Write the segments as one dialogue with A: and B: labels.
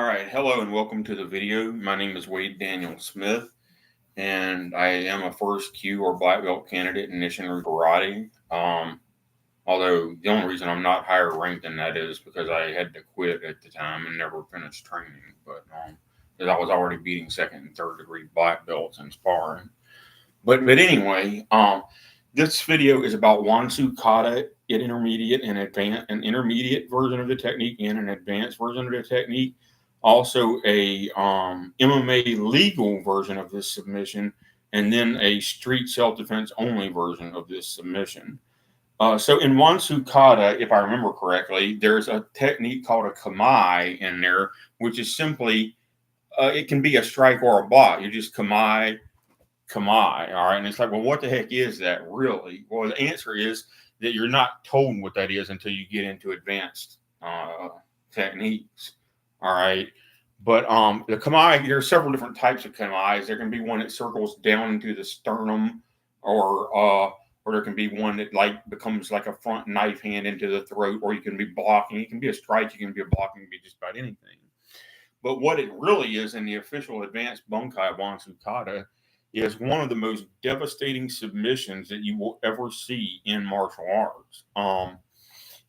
A: All right, hello and welcome to the video. My name is Wade Daniel Smith, and I am a first Q or black belt candidate in missionary karate. Although the only reason I'm not higher ranked than that is because I had to quit at the time and never finished training. But because I was already beating second and third degree black belts in sparring. But anyway, this video is about Wansu Kata, an intermediate and an intermediate version of the technique and an advanced version of the technique. Also, a MMA legal version of this submission, and then a street self defense only version of this submission. So in Wansu Kata, if I remember correctly, there's a technique called a kamai in there, which is simply it can be a strike or a block. You just kamai, all right? And it's like, well, what the heck is that really? Well, the answer is that you're not told what that is until you get into advanced techniques, all right? But the kamai, there are several different types of kamais. There can be one that circles down into the sternum, or there can be one that like becomes like a front knife hand into the throat, or you can be blocking. It can be a strike, you can be a blocking, it can be just about anything. But what it really is in the official advanced Bunkai Wansu Kata is one of the most devastating submissions that you will ever see in martial arts.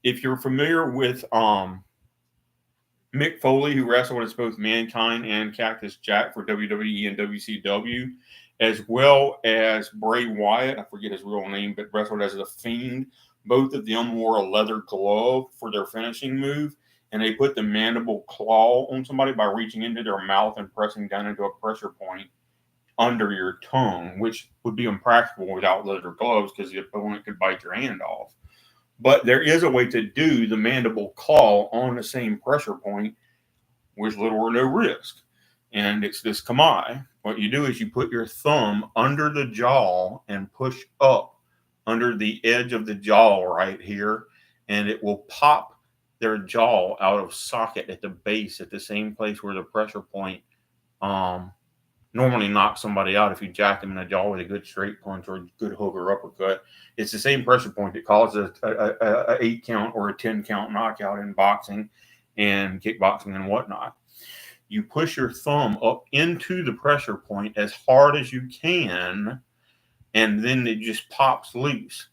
A: If you're familiar with Mick Foley, who wrestled as both Mankind and Cactus Jack for WWE and WCW, as well as Bray Wyatt, I forget his real name, but wrestled as The Fiend. Both of them wore a leather glove for their finishing move, and they put the mandible claw on somebody by reaching into their mouth and pressing down into a pressure point under your tongue, which would be impractical without leather gloves because the opponent could bite your hand off. But there is a way to do the mandible claw on the same pressure point with little or no risk. And it's this kamai. What you do is you put your thumb under the jaw and push up under the edge of the jaw right here, and it will pop their jaw out of socket at the base at the same place where the pressure point normally knock somebody out if you jack them in the jaw with a good straight punch or a good hook or uppercut. It's the same pressure point that causes a 8 count or a 10 count knockout in boxing and kickboxing and whatnot. You push your thumb up into the pressure point as hard as you can, and then it just pops loose.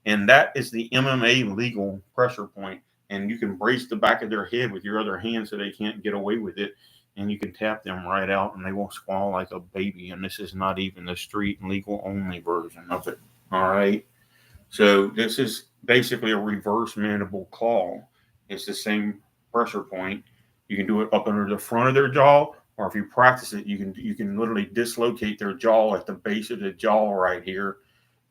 A: And that is the MMA legal pressure point. And you can brace the back of their head with your other hand so they can't get away with it. And you can tap them right out and they won't squall like a baby. And this is not even the street and legal only version of it. All right. So this is basically a reverse mandible claw. It's the same pressure point. You can do it up under the front of their jaw, or if you practice it, you can literally dislocate their jaw at the base of the jaw right here,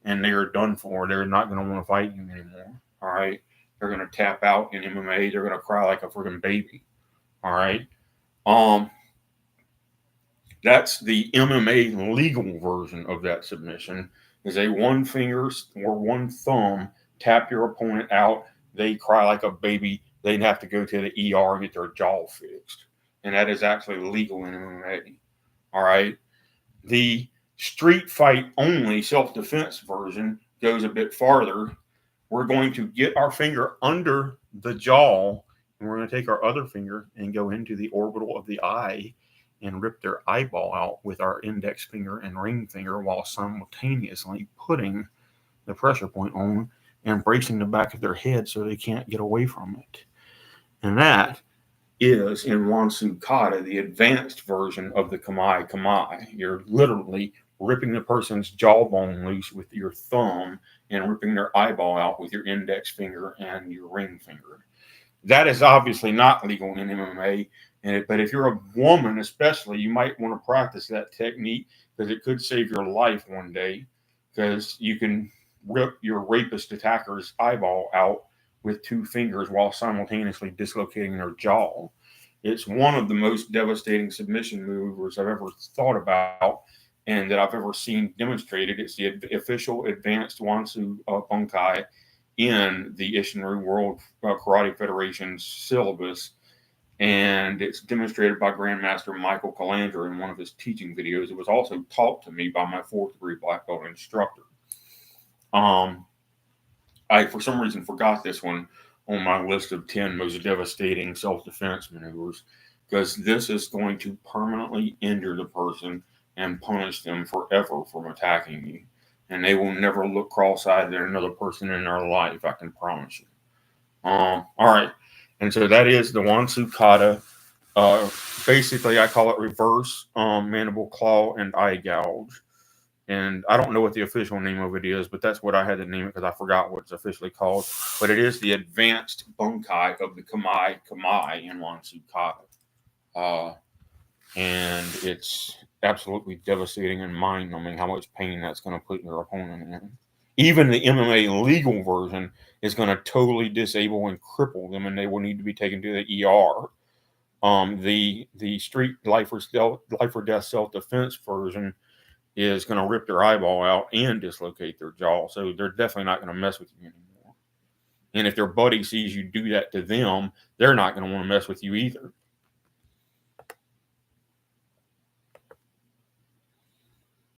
A: and they are done for. They're not going to want to fight you anymore. All right. They're going to tap out in MMA. They're going to cry like a freaking baby. All right. That's the MMA legal version of that submission. Is a one finger or one thumb tap your opponent out. They cry like a baby. They'd have to go to the ER and get their jaw fixed, and that is actually legal in MMA. All right. The street fight only self defense version goes a bit farther. We're going to get our finger under the jaw, and we're going to take our other finger and go into the orbital of the eye and rip their eyeball out with our index finger and ring finger while simultaneously putting the pressure point on and bracing the back of their head so they can't get away from it. And that is in Wansu Kata, the advanced version of the kamai kamai. You're literally ripping the person's jawbone loose with your thumb and ripping their eyeball out with your index finger and your ring finger. That is obviously not legal in MMA, but if you're a woman especially, you might want to practice that technique because it could save your life one day, because you can rip your rapist attacker's eyeball out with 2 fingers while simultaneously dislocating their jaw. It's one of the most devastating submission moves I've ever thought about and that I've ever seen demonstrated. It's the official advanced Wansu Bunkai in the Ishinryu World Karate Federation's syllabus, and it's demonstrated by Grandmaster Michael Calandra in one of his teaching videos. It was also taught to me by my 4th degree black belt instructor. I, for some reason, forgot this one on my list of 10 most devastating self-defense maneuvers. because this is going to permanently injure the person and punish them forever from attacking you. And they will never look cross-eyed at another person in their life, I can promise you. All right. And so that is the Wansu Kata. Uh, Basically, I call it reverse mandible claw and eye gouge. And I don't know what the official name of it is, but that's what I had to name it because I forgot what it's officially called. But it is the advanced bunkai of the Kamai in Wansu Kata. Uh, and it's absolutely devastating and mind numbing how much pain that's going to put your opponent in. Even the MMA legal version is going to totally disable and cripple them, and they will need to be taken to the ER. The street life or death self defense version is going to rip their eyeball out and dislocate their jaw. So they're definitely not going to mess with you anymore. And if their buddy sees you do that to them, they're not going to want to mess with you either.